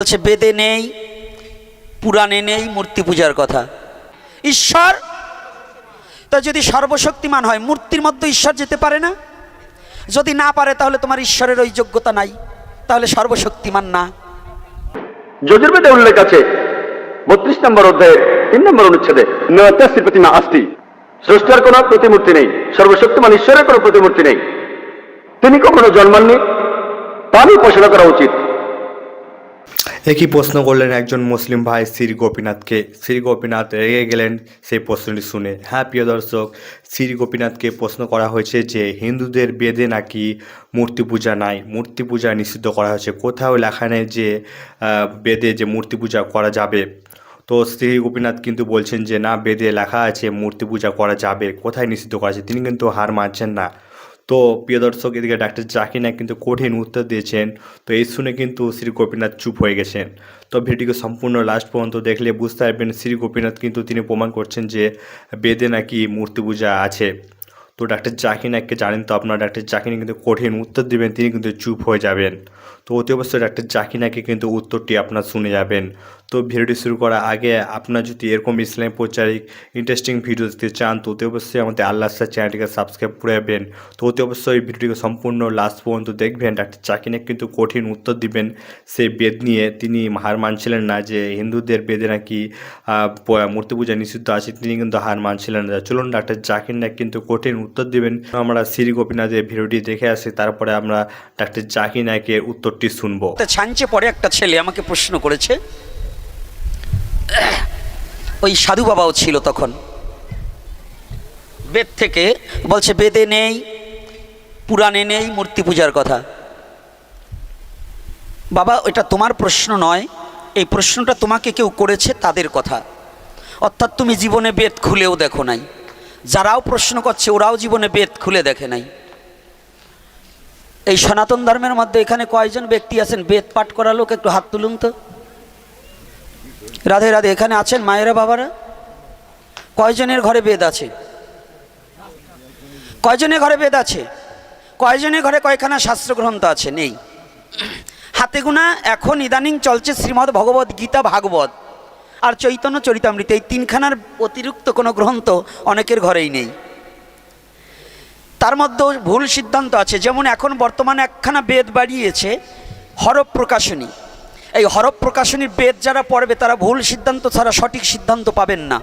বলছে বেদে নেই, পুরাণে নেই মূর্তি পূজার কথা। ঈশ্বর তা যদি সর্বশক্তিমান হয়, মূর্তির মধ্যে ঈশ্বর যেতে পারে না? যদি না পারে তাহলে তোমার ঈশ্বরের ওই যোগ্যতা নাই, তাহলে সর্বশক্তিমান না। যজুর্বেদে উল্লেখ আছে 32 নম্বর অধ্যায়ের 3 নম্বর অনুচ্ছেদে, নয়তাস্তি প্রতিমা আস্তি, স্রষ্টার কোনো প্রতিমূর্তি নেই, সর্বশক্তিমান ঈশ্বরের কোনো প্রতিমূর্তি নেই, তিনি কখনো জন্মাননি, তারই উপাসনা করা উচিত। একই প্রশ্ন করলেন একজন মুসলিম ভাই শ্রী গোপীনাথকে। শ্রী গোপীনাথ রেগে গেলেন সেই প্রশ্নটি শুনে। হ্যাঁ প্রিয় দর্শক, শ্রী গোপীনাথকে প্রশ্ন করা হয়েছে যে হিন্দুদের বেদে নাকি মূর্তি পূজা নাই, মূর্তি পূজা নিষিদ্ধ করা হয়েছে, কোথাও লেখা নেই যে বেদে যে মূর্তি পূজা করা যাবে। তো শ্রী গোপীনাথ কিন্তু বলছেন যে না, বেদে লেখা আছে মূর্তি পূজা করা যাবে, কোথায় নিষিদ্ধ করা আছে। তিনি কিন্তু হার মানছেন না। তো প্রিয় দর্শক, এদিকে ডাক্তার জাকির নায়েক কিন্তু কঠিন উত্তর দিয়েছেন। তো এই শুনে কিন্তু শ্রী গোপীনাথ চুপ হয়ে গেছেন। তো ভিডিওকে সম্পূর্ণ লাস্ট পর্যন্ত দেখলে বুঝতে পারবেন শ্রী গোপীনাথ কিন্তু তিনি প্রমাণ করছেন যে বেদে নাকি মূর্তি পূজা আছে। তো ডাক্তার জাকির নায়েককে জানেন তো আপনারা, ডাক্তার জাকির নায়েক কিন্তু কঠিন উত্তর দেবেন, তিনি কিন্তু চুপ হয়ে যাবেন। তো অতি অবশ্যই ডাক্তার জাকির নায়েকের কিন্তু উত্তরটি আপনারা শুনে যাবেন। তো ভিডিওটি শুরু করার আগে আপনার যদি এরকম ইসলাম প্রচারিক ইন্টারেস্টিং ভিডিও দেখতে চান তো অতি অবশ্যই আমাদের আল্লাহ চ্যানেলটিকে সাবস্ক্রাইব করে যাবেন। তো অতি অবশ্যই ভিডিওটিকে সম্পূর্ণ লাস্ট পর্যন্ত দেখবেন। ডাক্তার জাকির নায়েক কিন্তু কঠিন উত্তর দিবেন সেই বেদ নিয়ে। তিনি হার মানছিলেন না যে হিন্দুদের বেদে নাকি মূর্তি পূজা নিষিদ্ধ আছে, তিনি কিন্তু হার মানছিলেন না। চলুন ডাক্তার জাকির নায়েক কিন্তু কঠিন উত্তর দিবেন। আমরা শ্রী গোপীনাথের ভিডিওটি দেখে আসি, তারপরে আমরা ডাক্তার জাকির নায়েকের উত্তরটি শুনবো। ছাঞ্চে পরে একটা ছেলে আমাকে প্রশ্ন করেছে, ওই সাধু বাবাও ছিল তখন, বেদ থেকে বলছে বেদে নেই, পুরাণে নেই মূর্তি পূজার কথা। বাবা এটা তোমার প্রশ্ন নয়, এই প্রশ্নটা তোমাকে কেউ করেছে তাদের কথা। অর্থাৎ তুমি জীবনে বেদ খুলেও দেখো নাই, যারাও প্রশ্ন করছে ওরাও জীবনে বেদ খুলে দেখে নাই। এই সনাতন ধর্মের মধ্যে এখানে কয়জন ব্যক্তি আছেন বেদ পাঠ করা লোক? একটু হাত তুলুন তো। রাধে রাধে, এখানে আছেন মায়েরা বাবারা? কয়জনের ঘরে বেদ আছে? কয়জনের ঘরে বেদ আছে? কয়জনের ঘরে কয়খানা শাস্ত্র গ্রন্থ আছে? নেই। হাতে গোনা এখন ইদানিং চলছে শ্রীমদ্ ভগবদ গীতা, ভাগবত আর চৈতন্য চরিতামৃত, এই তিনখানার অতিরিক্ত কোনো গ্রন্থ অনেকের ঘরেই নেই। তার মধ্যেও ভুল সিদ্ধান্ত আছে। যেমন এখন বর্তমানে একখানা বেদ বাড়িয়েছে হরফ প্রকাশনী। এই হরফ প্রকাশনীর বেদ যারা পড়বে তারা ভুল সিদ্ধান্ত ছাড়া সঠিক সিদ্ধান্ত পাবেন না।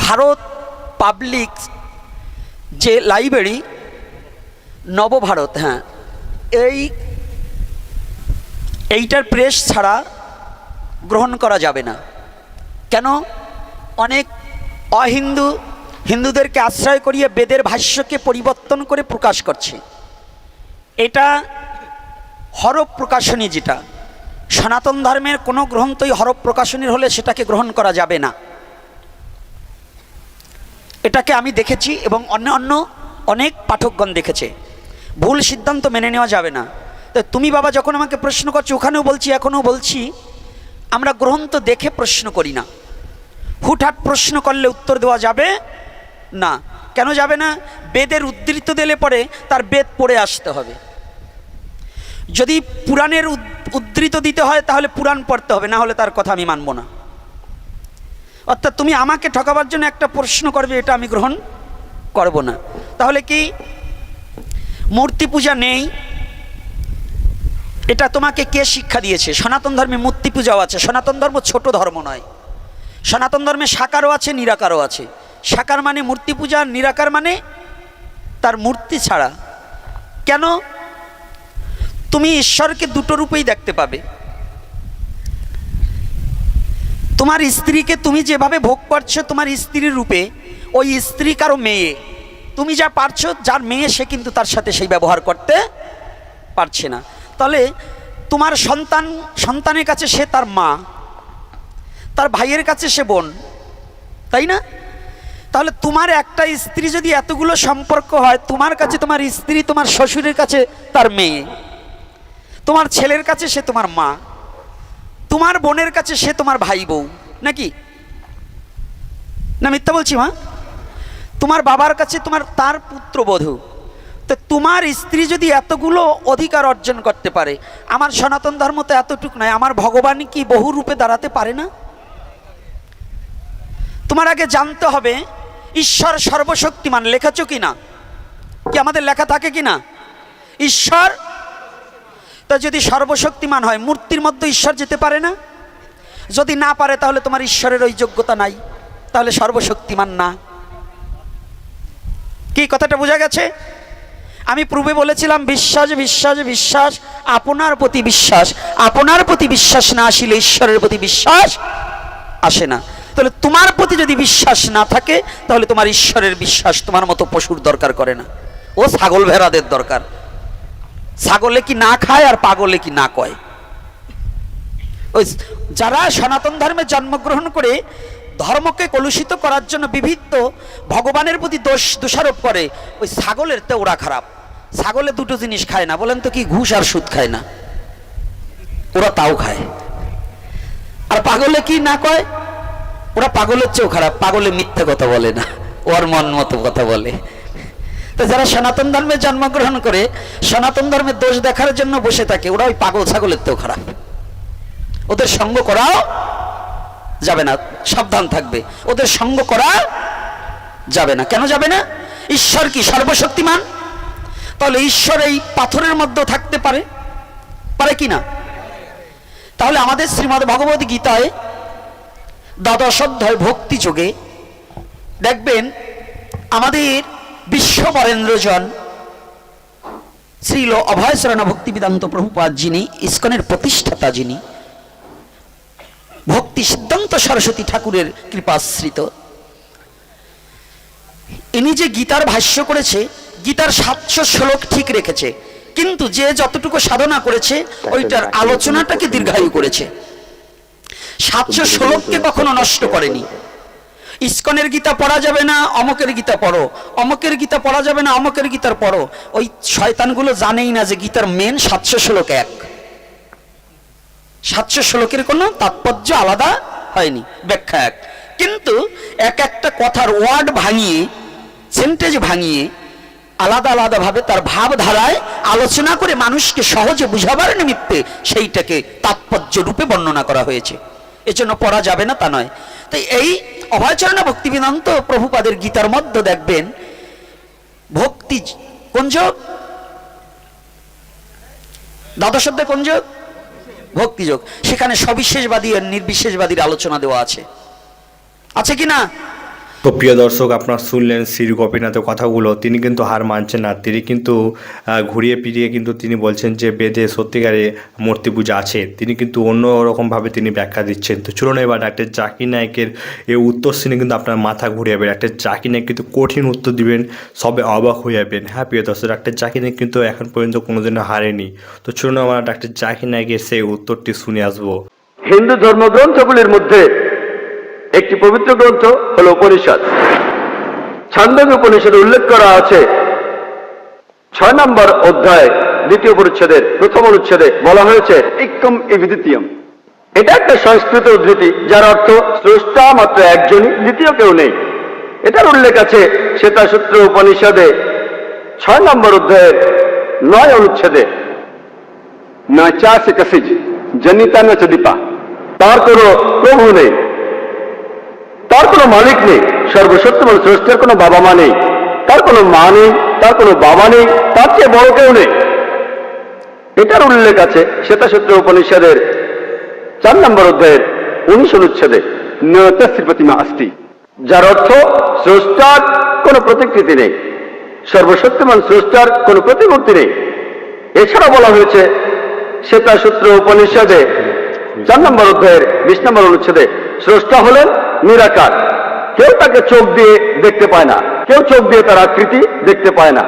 ভারত পাবলিক যে লাইব্রেরি নবভারত, হ্যাঁ, এইটার প্রেস ছাড়া গ্রহণ করা যাবে না। কেন? অনেক অহিন্দু হিন্দুদেরকে আশ্রয় করিয়ে বেদের ভাষ্যকে পরিবর্তন করে প্রকাশ করছে। এটা হরফ প্রকাশনী, যেটা সনাতন ধর্মের কোনো গ্রন্থই হরফ প্রকাশনীর হলে সেটাকে গ্রহণ করা যাবে না। এটাকে আমি দেখেছি এবং অন্য অনেক পাঠকগণ দেখেছে। ভুল সিদ্ধান্ত মেনে নেওয়া যাবে না। তো তুমি বাবা যখন আমাকে প্রশ্ন করছো, ওখানেও বলছি এখনও বলছি, আমরা গ্রন্থ দেখে প্রশ্ন করি না। হুটহাট প্রশ্ন করলে উত্তর দেওয়া যাবে না। কেন যাবে না? বেদের উদ্ধৃত দিলে পরে তার বেদ পড়ে আসতে হবে। যদি পুরাণের উদ্ধৃত দিতে হয় তাহলে পুরাণ পড়তে হবে, না হলে তার কথা আমি মানব না। অর্থাৎ তুমি আমাকে ঠকাবার জন্য একটা প্রশ্ন করবে, এটা আমি গ্রহণ করব না। তাহলে কি মূর্তি পূজা নেই? এটা তোমাকে কে শিক্ষা দিয়েছে? সনাতন ধর্মে মূর্তি পূজাও আছে। সনাতন ধর্ম ছোট ধর্ম নয়। সনাতন ধর্মে সাকারও আছে, নিরাকারও আছে। সাকার মানে মূর্তি পূজা, নিরাকার মানে তার মূর্তি ছাড়া। কেন? তুমি ঈশ্বরকে দুটো রূপেই দেখতে পাবে। তোমার স্ত্রীকে তুমি যেভাবে ভোগ করছো তোমার স্ত্রীর রূপে, ওই স্ত্রী কারো মেয়ে। তুমি যা পারছো, যার মেয়ে সে কিন্তু তার সাথে সেই ব্যবহার করতে পারছে না। তাহলে তোমার সন্তানের কাছে সে তার মা, তার ভাইয়ের কাছে সে বোন, তাই না? তাহলে তোমার একটা স্ত্রী যদি এতগুলো সম্পর্ক হয়, তোমার কাছে তোমার স্ত্রী, তোমার শ্বশুরের কাছে তার মেয়ে, তোমার ছেলের কাছে সে তোমার মা, তোমার বোনের কাছে সে তোমার ভাই বউ, নাকি না? মিথ্যা বলছি মা? তোমার বাবার কাছে তার পুত্রবধূ। তো তো তোমার স্ত্রী যদি এতগুলো অধিকার অর্জন করতে পারে, আমার সনাতন ধর্ম তো এতটুকু নয়, আমার ভগবান কি বহু রূপে দাঁড়াতে পারে না? তোমার আগে জানতে হবে ঈশ্বর সর্বশক্তিমান। লেখাছো কি না? কি আমাদের লেখা থাকে কি না? ঈশ্বর তো যদি সর্বশক্তিমান হয়, মূর্তির মধ্যে ঈশ্বর যেতে পারে না? যদি না পারে তাহলে তোমার ঈশ্বরের ওই যোগ্যতা নাই, তাহলে সর্বশক্তিমান না। কি কথাটা বোঝা গেছে? আমি পূর্বে বলেছিলাম বিশ্বাস বিশ্বাস বিশ্বাস, আপনার প্রতি বিশ্বাস, আপনার প্রতি বিশ্বাস না আসলে ঈশ্বরের প্রতি বিশ্বাস আসে না। তাহলে তোমার প্রতি যদি বিশ্বাস না থাকে তাহলে তোমার ঈশ্বরের বিশ্বাস তোমার মতো পশুর দরকার করে না, ও ছাগল ভেড়াদের দরকার। ছাগলে কি না খায় আর পাগলে কি না কয়? ওই যারা সনাতন ধর্মে জন্মগ্রহণ করে ধর্মকে কলুষিত করার জন্য বিভিন্ন ভগবানের প্রতি দোষারোপ করে, ওই ছাগলের তো ওরা খারাপ। ছাগলে দুটো জিনিস খায় না, বলেন তো কি? ঘুষ আর সুদ খায় না, ওরা তাও খায়। আর পাগলে কি না কয়? ওরা পাগলের চেয়েও খারাপ, পাগলে মিথ্যে কথা বলে না, ওর মন মতো কথা বলে। তো যারা সনাতন ধর্মে জন্মগ্রহণ করে সনাতন ধর্মের দোষ দেখার জন্য বসে থাকে, ওরা ওই পাগল ছাগলের চেয়েও খারাপ। ওদের সঙ্গ করাও যাবে না, সাবধান থাকবে, ওদের সঙ্গ করা যাবে না। কেন যাবে না? ঈশ্বর কি সর্বশক্তিমান? তাহলে ঈশ্বর এই পাথরের মধ্যে থাকতে পারে, পারে কি না? তাহলে আমাদের শ্রীমদ্ ভগবত গীতায় দ্বাদশ অধ্যায় ভক্তি যোগে দেখবেন আমাদের বিশ্ব বরেন্দ্রজন শ্রীল অভয়চরণ ভক্তিবেদান্ত প্রভুপাদ, যিনি ইস্কনের প্রতিষ্ঠাতা, যিনি ভক্তি সিদ্ধান্ত সরস্বতী ঠাকুরের কৃপাশ্রিত, ইনি যে গীতার ভাষ্য করেছে, গীতার 700 শ্লোক ঠিক রেখেছে, কিন্তু যে যতটুকু সাধনা করেছে ওইটার আলোচনাটাকে দীর্ঘায়ু করেছে। 700 শ্লোককে কখনো নষ্ট করেনি। ইস্কনের গীতা পড়া যাবে না, অমকের গীতা পড়ো, অমকের গীতা পড়া যাবে না, অমকের গীতার পড়ো। ওই শয়তানগুলো জানেই না যে গীতার মেন 700 শ্লোক এক। 700 শ্লোকের কোনো তাৎপর্য আলাদা হয়নি, ব্যাখ্যা এক। কিন্তু এক একটা কথার ওয়ার্ড ভাঙিয়ে, সেন্টেজ ভাঙিয়ে আলাদা আলাদা ভাবে তার ভাবধারায় আলোচনা করে মানুষকে সহজে বুঝাবার নিমিত্তে সেইটাকে তাৎপর্য রূপে বর্ণনা করা হয়েছে। এজন্য পড়া যাবে না তা নয়। তাই এই অভয়চরণ ভক্তিবেদান্ত প্রভুপাদের গীতার মধ্যে দেখবেন ভক্তি কোন যোগ? দ্বাদশ অধ্যায় কোন যোগ? ভক্তি যোগ। সেখানে সবিশেষবাদী আর নির্বিশেষবাদীর আলোচনা দেওয়া আছে, আছে কি না? তো প্রিয় দর্শক, আপনারা শুনলেন শ্রী গোপীনাথের কথাগুলো। তিনি কিন্তু হার মানছেন না, তিনি কিন্তু ঘুরিয়ে ফিরিয়ে কিন্তু তিনি বলছেন যে বেদে সত্যিকারে মূর্তি পূজা আছে। তিনি কিন্তু অন্যরকমভাবে তিনি ব্যাখ্যা দিচ্ছেন। তো চলুন এবার ডাক্তার জাকির নায়েকের এই উত্তর শুনে কিন্তু আপনার মাথা ঘুরে যাবে। ডাক্তার জাকির নায়েক কিন্তু কঠিন উত্তর দিবেন, সবে অবাক হয়ে যাবেন। হ্যাঁ প্রিয় দর্শক, ডাক্তার জাকির নায়েক কিন্তু এখন পর্যন্ত কোনোদিনও হারেনি। তো চলুন আমরা ডাক্তার জাকির নায়েকের সেই উত্তরটি শুনে আসবো। হিন্দু ধর্মগ্রন্থগুলির মধ্যে একটি পবিত্র গ্রন্থ হল উপনিষদ। ছান্দোগ্য উপনিষদে উল্লেখ করা আছে 6 নম্বর অধ্যায় 2য় পরিচ্ছেদের 1ম অনুচ্ছেদে বলা হয়েছে একম এবিদ্বিতীয়ম। এটা একটা সংস্কৃত উদ্ধৃতি, যার অর্থ স্রষ্টা মাত্র একজনই, দ্বিতীয় কেউ নেই। এটার উল্লেখ আছে শ্বেতাসূত্র উপনিষদে 6 নম্বর অধ্যায়ের 9 অনুচ্ছেদে, না চাষে কাসিজ জনিতা না চদিপা। তার কোনো প্রভু নেই, তার কোনো মালিক নেই, সর্বশক্তিমান স্রষ্টার কোনো বাবা মা নেই, তার কোনো মা নেই, তার কোনো বাবা নেই, তার চেয়ে বড় কেউ নেই। এটার উল্লেখ আছে শ্বেতাসূত্র উপনিষদের 4 নম্বর অধ্যায়ের 19 অনুচ্ছেদে, ন তস্য প্রতিমা আস্তি, যার অর্থ স্রষ্টার কোনো প্রতিকৃতি নেই, সর্বশক্তিমান স্রষ্টার কোনো প্রতিমূর্তি নেই। এছাড়া বলা হয়েছে শ্বেতাসূত্র উপনিষদে 4 নম্বর অধ্যায়ের 20 নম্বর অনুচ্ছেদে, স্রষ্টা হলেন নিরাকার, কেউ তাকে চোখ দিয়ে দেখতে পায় না, কেউ চোখ দিয়ে তার আকৃতি দেখতে পায় না।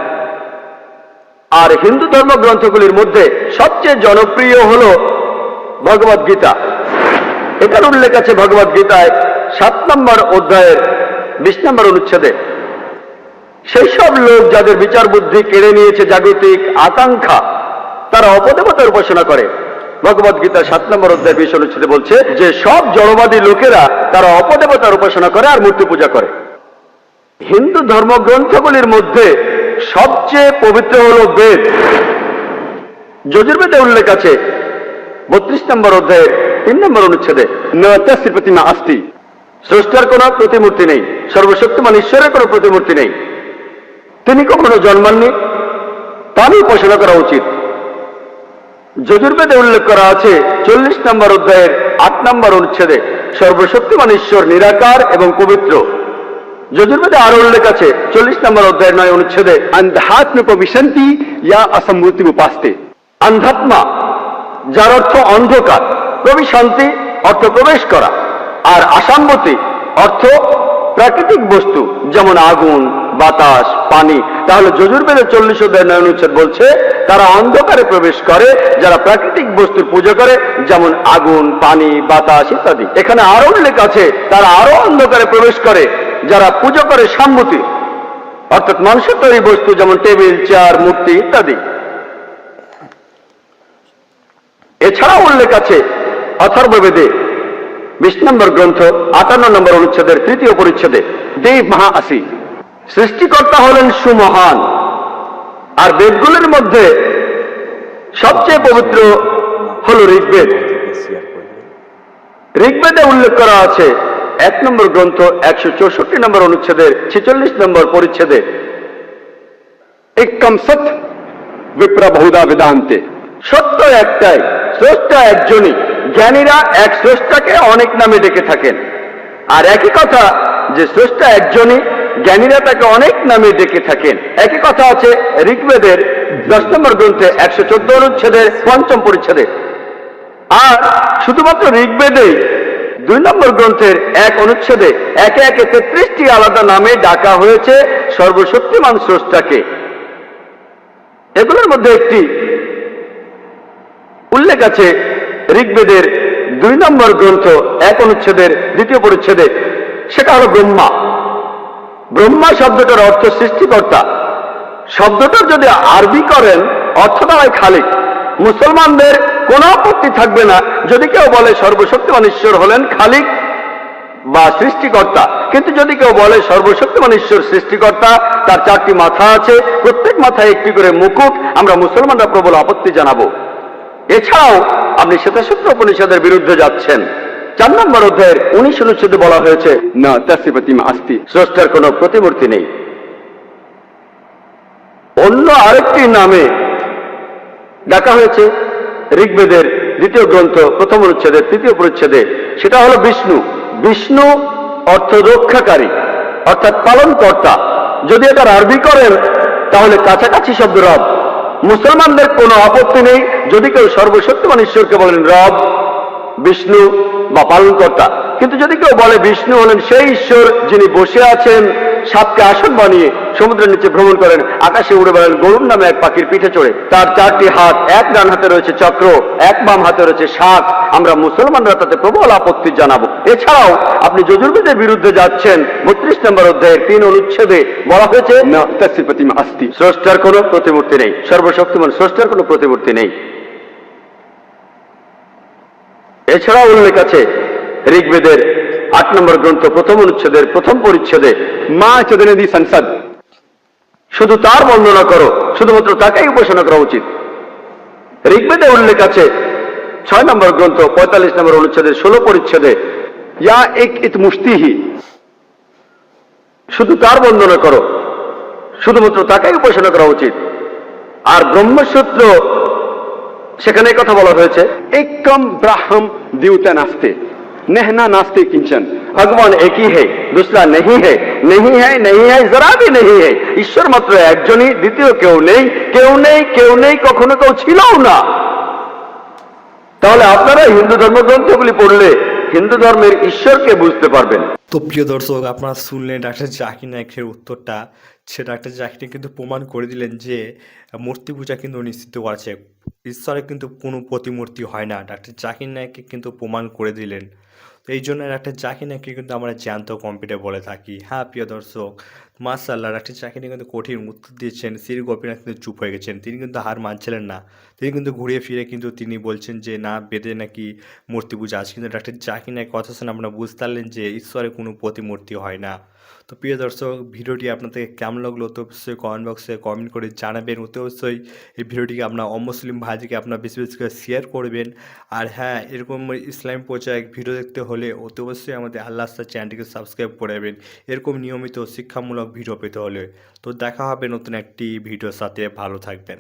আর হিন্দু ধর্মগ্রন্থগুলির মধ্যে সবচেয়ে জনপ্রিয় হল ভগবদ গীতা। এটার উল্লেখ আছে ভগবদ গীতায় 7 নম্বর অধ্যায়ের 20 নম্বর অনুচ্ছেদে, সেই সব লোক যাদের বিচার বুদ্ধি কেড়ে নিয়েছে জাগতিক আকাঙ্ক্ষা, তারা অপদেবতার উপাসনা করে। ভগবদ গীতা 7 নম্বর অধ্যায় 20 অনুচ্ছেদে বলছে যে সব জড়বাদী লোকেরা তারা অপদেবতার উপাসনা করে আর মূর্তি পূজা করে। হিন্দু ধর্মগ্রন্থগুলির মধ্যে সবচেয়ে পবিত্র হলো বেদ। যজুর্বেদে উল্লেখ আছে 32 নম্বর অধ্যায়ের 3 নম্বর অনুচ্ছেদে, ন তস্যের প্রতিমা আস্তি, স্রষ্টার কোনো প্রতিমূর্তি নেই, সর্বশক্তিমান ঈশ্বরের কোনো প্রতিমূর্তি নেই, তিনি কখনো জন্মাননি, তারই উপাসনা করা উচিত। যজুর্বেদে উল্লেখ করা আছে 40 নম্বর অধ্যায়ের 8 নম্বর অনুচ্ছেদে, সর্বশক্তিমান ঈশ্বর নিরাকার এবং পবিত্র। যজুর্বেদে আরো উল্লেখ আছে 40 নম্বর অধ্যায়ের 9 অনুচ্ছেদে, অন্ধাত্ম প্রবিশন্তি ইয়া অসম্মূর্তি উপাস্তে, অন্ধাত্মা যার অর্থ অন্ধকার, প্রবিশান্তি অর্থ প্রবেশ করা, আর আসাম্মতি অর্থ প্রাকৃতিক বস্তু যেমন আগুন, বাতাস, পানি। তাহলে যজুর্বেদের 40 অধ্যায় 9 অনুচ্ছেদ বলছে তারা অন্ধকারে প্রবেশ করে যারা প্রাকৃতিক বস্তুর পূজা করে, যেমন আগুন, পানি, বাতাস ইত্যাদি। এখানে আরো উল্লেখ আছে তারা আরো অন্ধকারে প্রবেশ করে যারা পূজা করে সাম্মতি, অর্থাৎ মানুষের তৈরি বস্তু যেমন টেবিল, চেয়ার, মূর্তি ইত্যাদি। এছাড়াও উল্লেখ আছে অথর্ববেদে 20 নম্বর গ্রন্থ 58 নম্বর অনুচ্ছেদের 3য় পরিচ্ছেদে, দেব মহা আসি, সৃষ্টিকর্তা হলেন সুমহান। আর বেদগুলির মধ্যে সবচেয়ে পবিত্র হল ঋগ্বেদ। ঋগ্বেদে উল্লেখ করা আছে 1 নম্বর গ্রন্থ 164 নম্বর অনুচ্ছেদের 46 নম্বর পরিচ্ছেদে, একম সৎ বিপ্র বহুধা বেদান্তে, সত্য একটাই, স্রষ্টা একজনই, জ্ঞানীরা এক স্রষ্টাকে অনেক নামে ডেকে থাকেন। আর একই কথা যে স্রষ্টা একজনই, জ্ঞানীরা তাকে অনেক নামে ডেকে থাকেন। একই কথা আছে ঋগ্বেদের 10 নম্বর গ্রন্থে 114 অনুচ্ছেদের 5ম পরিচ্ছেদে। আর শুধুমাত্র ঋগ্বেদে 2 নম্বর গ্রন্থের 1 অনুচ্ছেদে একে একে 33টি আলাদা নামে ডাকা হয়েছে সর্বশক্তিমান স্রষ্টাকে। এগুলোর মধ্যে একটি উল্লেখ আছে ঋগ্বেদের 2 নম্বর গ্রন্থ 1 অনুচ্ছেদের 2য় পরিচ্ছেদে, সেটা হলো ব্রহ্মা। ব্রহ্মা শব্দটার অর্থ সৃষ্টিকর্তা। শব্দটার যদি আরবি করেন অর্থ দাঁড়ায় খালিক। মুসলমানদের কোনো আপত্তি থাকবে না যদি কেউ বলে সর্বশক্তিমান ঈশ্বর হলেন খালিক বা সৃষ্টিকর্তা, কিন্তু যদি কেউ বলে সর্বশক্তিমান ঈশ্বর সৃষ্টিকর্তা, তার 4টি মাথা আছে, প্রত্যেক মাথায় একটি করে মুকুট, আমরা মুসলমানরা প্রবল আপত্তি জানাবো। এছাড়াও আপনি শ্বেতাসূত্র উপনিষদের বিরুদ্ধে যাচ্ছেন। 4 নম্বর অধ্যায়ের 19 অনুচ্ছেদে বলা হয়েছে, না তস্য প্রতিমা আস্তি, স্রষ্টার কোনো প্রতিমূর্তি নেই। অন্য আরেকটি নামে ডাকা হয়েছে ঋগ্বেদের 2য় গ্রন্থ 1ম অনুচ্ছেদের 3য় পরিচ্ছেদে, সেটা হলো বিষ্ণু। বিষ্ণু অর্থ রক্ষাকারী, অর্থাৎ পালনকর্তা। যদি এটার আরবি করেন তাহলে কাছাকাছি শব্দ রব। মুসলমানদের কোনো আপত্তি নেই যদি কেউ সর্বশক্তিমান ঈশ্বরকে বলেন রব, বিষ্ণু বা পালনকর্তা। কিন্তু যদি কেউ বলে বিষ্ণু হলেন সেই ঈশ্বর যিনি বসে আছেন সাপকে আসন বানিয়ে, সমুদ্রের নিচে ভ্রমণ করেন, আকাশে উড়ে বেড়ান গরুর নামে এক পাখির পিঠে চড়ে, তার 4টি হাত, এক ডান হাতে রয়েছে চক্র, এক বাম হাতে রয়েছে শাখ, আমরা মুসলমানরা তাতে প্রবল আপত্তি জানাবো। এছাড়াও আপনি যজুর্বেদের বিরুদ্ধে যাচ্ছেন। 32 নম্বর অধ্যায়ের 3 অনুচ্ছেদে বলা হয়েছে, না তস্য প্রতিমা আস্তি, স্রষ্টার কোনো প্রতিমূর্তি নেই, সর্বশক্তিমান স্রষ্টার কোনো প্রতিমূর্তি নেই। এছাড়াও উল্লেখ আছে ঋগ্বেদের 8 নম্বর গ্রন্থ 1ম অনুচ্ছেদের 1ম পরিচ্ছেদে, মা চোদনেদি সংসদ, শুধু তার বন্দনা করো, শুধুমাত্র তাকেই উপাসনা করা উচিত। ঋগ্বেদে উল্লেখ আছে 6 নম্বর গ্রন্থ 45 নম্বর অনুচ্ছেদের 16 পরিচ্ছেদে, ইয়া এক ইত মুস্তিহি, শুধু তার বন্দনা করো, শুধুমাত্র তাকেই উপাসনা করা উচিত। আর ব্রহ্মসূত্র সেখানে কথা বলা হয়েছে, একম ব্রাহ্ম দ্বিতীয় নাস্তে, नेहना नास्ते किंचन, भगवान एक ही है, दूसरा नहीं है, नहीं है, नहीं है, जरा भी नहीं है। ঈশ্বর মাত্র একজনই, দ্বিতীয় কেউ নেই, কেউ নেই, কেউ নেই, কখনো কেউ ছিলও না। তাহলে আপনারা হিন্দু ধর্মগ্রন্থগুলি পড়লে হিন্দু ধর্মের ঈশ্বরকে বুঝতে পারবেন। তো প্রিয় দর্শক, আপনারা শুনলেন ডাক্তার জাকির নায়েকের উত্তরটা। সে ডাক্তার জাকির কিন্তু প্রমাণ করে দিলেন যে মূর্তি পূজা কিন্তু নিষিদ্ধ আছে, ঈশ্বরের কিন্তু কোনো প্রতিমূর্তি হয় না। ডাক্তার জাকির নায়েককে কিন্তু প্রমাণ করে দিলেন। তো এই জন্য ডাক্তার জাকির নায়েককে কিন্তু আমরা জ্যান্ত কম্পিউটার বলে থাকি। হ্যাঁ প্রিয় দর্শক, মার্শাল্লাহ ডাক্তার জাকির কিন্তু কঠিন উত্তর দিয়েছেন, শ্রী গোপীনাথ কিন্তু চুপ হয়ে গেছেন, তিনি কিন্তু হার মানছিলেন না। তিনি কিন্তু ঘুরিয়ে ফিরে কিন্তু তিনি বলছেন যে না, বেদে নাকি মূর্তি পূজা আছে, কিন্তু ডাক্তার জাকির নায়কের কথা শুনে আপনারা বুঝতে পারলেন যে ঈশ্বরের কোনো প্রতিমূর্তি হয় না। তো প্রিয় দর্শক, ভিডিওটি আপনাদের কেমন লাগলো তো অবশ্যই কমেন্ট বক্সে কমেন্ট করে জানাবেন। অতি অবশ্যই এই ভিডিওটিকে আপনার অমুসলিম ভাইদেরকে আপনার বেশি বেশি করে শেয়ার করবেন। আর হ্যাঁ, এরকম ইসলাম প্রচার ভিডিও দেখতে হলে অতি অবশ্যই আমাদের আল্লাহ আস্তা চ্যানেলটিকে সাবস্ক্রাইব করে দেবেন, এরকম নিয়মিত শিক্ষামূলক ভিডিও পেতে হলে। তো দেখা হবে নতুন একটি ভিডিওর সাথে, ভালো থাকবেন।